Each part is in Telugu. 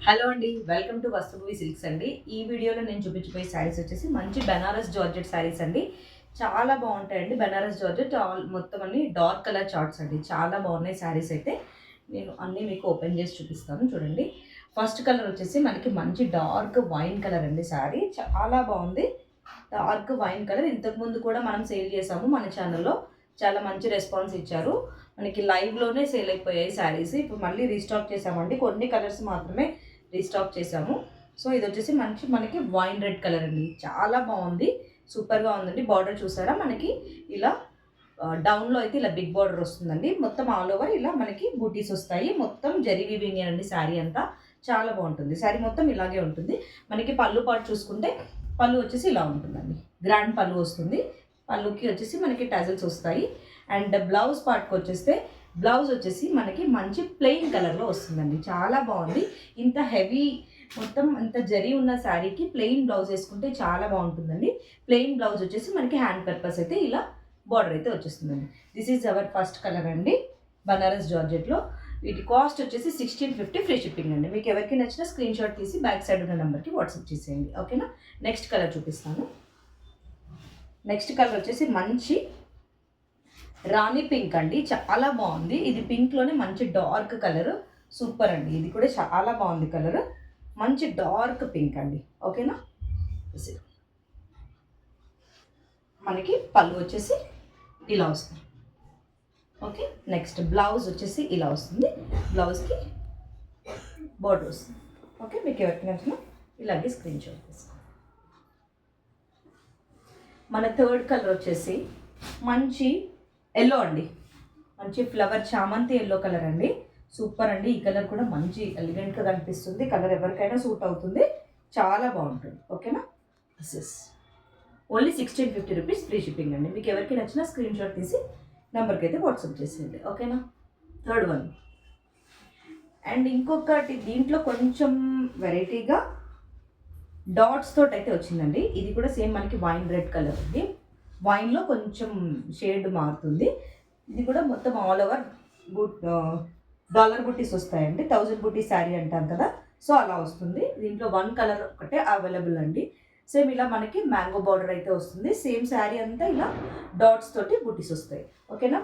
హలో అండి, వెల్కమ్ టు వస్తుభూవి సిల్క్స్ అండి. ఈ వీడియోలో నేను చూపించబోయే శారీస్ వచ్చేసి మంచి బెనారస్ జార్జెట్ శారీస్ అండి. చాలా బాగుంటాయండి. బెనారస్ జార్జెట్ మొత్తం అన్ని డార్క్ కలర్ చార్ట్స్ అండి. చాలా బాగున్నాయి శారీస్ అయితే. నేను అన్నీ మీకు ఓపెన్ చేసి చూపిస్తాను చూడండి. ఫస్ట్ కలర్ వచ్చేసి మనకి మంచి డార్క్ వైన్ కలర్ అండి. శారీ చాలా బాగుంది. డార్క్ వైన్ కలర్ ఇంతకుముందు కూడా మనం సేల్ చేసాము మన ఛానల్లో. చాలా మంచి రెస్పాన్స్ ఇచ్చారు. మనకి లైవ్లోనే సేల్ అయిపోయాయి శారీస్. ఇప్పుడు మళ్ళీ రీస్టాక్ చేసామండి. కొన్ని కలర్స్ మాత్రమే రీస్టాక్ చేసాము. సో ఇది వచ్చేసి మనకి వైన్ రెడ్ కలర్ అండి. చాలా బాగుంది, సూపర్గా ఉందండి. బార్డర్ చూసారా, మనకి ఇలా డౌన్లో అయితే ఇలా బిగ్ బార్డర్ వస్తుందండి. మొత్తం ఆల్ ఓవర్ ఇలా మనకి బూటీస్ వస్తాయి. మొత్తం జరీ వీవింగ్ అండి శారీ అంతా. చాలా బాగుంటుంది. శారీ మొత్తం ఇలాగే ఉంటుంది. మనకి పళ్ళు పాటు చూసుకుంటే పళ్ళు వచ్చేసి ఇలా ఉంటుందండి. గ్రాండ్ పళ్ళు వస్తుంది. పళ్ళుకి వచ్చేసి మనకి టజల్స్ వస్తాయి. అండ్ బ్లౌజ్ పార్ట్కి వచ్చేస్తే బ్లౌజ్ వచ్చేసి మనకి మంచి ప్లెయిన్ కలర్లో వస్తుందండి. చాలా బాగుంది. ఇంత హెవీ మొత్తం ఇంత జరీ ఉన్న శారీకి ప్లెయిన్ బ్లౌజ్ వేసుకుంటే చాలా బాగుంటుందండి. ప్లెయిన్ బ్లౌజ్ వచ్చేసి మనకి హ్యాండ్ పర్పస్ అయితే ఇలా బార్డర్ అయితే వచ్చేస్తుందండి. This is our first colour అండి, బనారస్ జార్జెట్లో. వీటి కాస్ట్ వచ్చేసి 1650 ఫ్రీ షిప్పింగ్ అండి. మీకు ఎవరికి నచ్చినా స్క్రీన్ షాట్ తీసి బ్యాక్ సైడ్ ఉన్న నెంబర్కి వాట్సాప్ చేసేయండి. ఓకేనా. నెక్స్ట్ కలర్ చూపిస్తాను. నెక్స్ట్ కలర్ వచ్చేసి మంచి రాణి పింక్ అండి. చాలా బాగుంది. ఇది పింక్లోనే మంచి డార్క్ కలర్. సూపర్ అండి. ఇది కూడా చాలా బాగుంది కలర్. మంచి డార్క్ పింక్ అండి. ఓకేనా. మనకి పళ్ళు వచ్చేసి ఇలా వస్తుంది. ఓకే. నెక్స్ట్ బ్లౌజ్ వచ్చేసి ఇలా వస్తుంది. బ్లౌజ్కి బార్డర్ వస్తుంది. ఓకే. మీకు ఎవరికి నచ్చినా ఇలాగే స్క్రీన్ షాట్ తీసుకోండి. మన థర్డ్ కలర్ వచ్చేసి మంచి ఎల్లో అండి. మంచి ఫ్లవర్ చామంతి ఎల్లో కలర్ అండి. సూపర్ అండి. ఈ కలర్ కూడా మంచి ఎలిగెంట్గా కనిపిస్తుంది. కలర్ ఎవరికైనా సూట్ అవుతుంది. చాలా బాగుంటుంది. ఓకేనా. This is only 1650 rupees free shipping అండి. మీకు ఎవరికి నచ్చినా స్క్రీన్ షాట్ తీసి నెంబర్కి అయితే వాట్సాప్ చేసేయండి. ఓకేనా. Third one. అండ్ ఇంకొకటి దీంట్లో కొంచెం వెరైటీగా డాట్స్ తోటి అయితే వచ్చిందండి. ఇది కూడా సేమ్ మనకి వైన్ రెడ్ కలర్ ఉంది. వైన్లో కొంచెం షేడ్ మారుతుంది. ఇది కూడా మొత్తం ఆల్ ఓవర్ డాలర్ బుట్టీస్ వస్తాయండి. 1000 బుట్టీ శారీ అంటాం కదా, సో అలా వస్తుంది. దీంట్లో వన్ కలర్ ఒకటే అవైలబుల్ అండి. సేమ్ ఇలా మనకి మ్యాంగో బార్డర్ అయితే వస్తుంది. సేమ్ శారీ అంతా ఇలా డాట్స్ తోటి బుట్టీస్ వస్తాయి. ఓకేనా.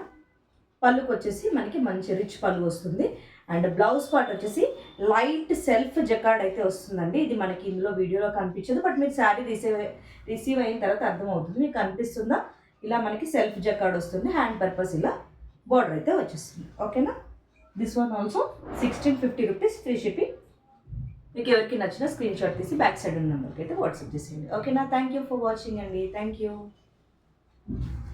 పళ్ళుకి వచ్చేసి మనకి మంచి రిచ్ పళ్ళు వస్తుంది. అండ్ బ్లౌజ్ పార్ట్ వచ్చేసి లైట్ సెల్ఫ్ జకార్డ్ అయితే వస్తుందండి. ఇది మనకి ఇందులో వీడియోలో కనిపించదు, బట్ మీకు శారీ రిసీవ్ అయిన తర్వాత అర్థమవుతుంది. మీకు కనిపిస్తుందా, ఇలా మనకి సెల్ఫ్ జకార్డ్ వస్తుంది. హ్యాండ్ పర్పస్ ఇలా బార్డర్ అయితే వచ్చేస్తుంది. ఓకేనా. This one also 1650 rupees free shipping. మీకు ఎవరికి నచ్చినా స్క్రీన్ షాట్ తీసి బ్యాక్ సైడ్ ఉన్న నెంబర్కి అయితే వాట్సాప్ చేసేయండి. ఓకేనా. థ్యాంక్ యూ ఫర్ వాచింగ్ అండి. Thank you.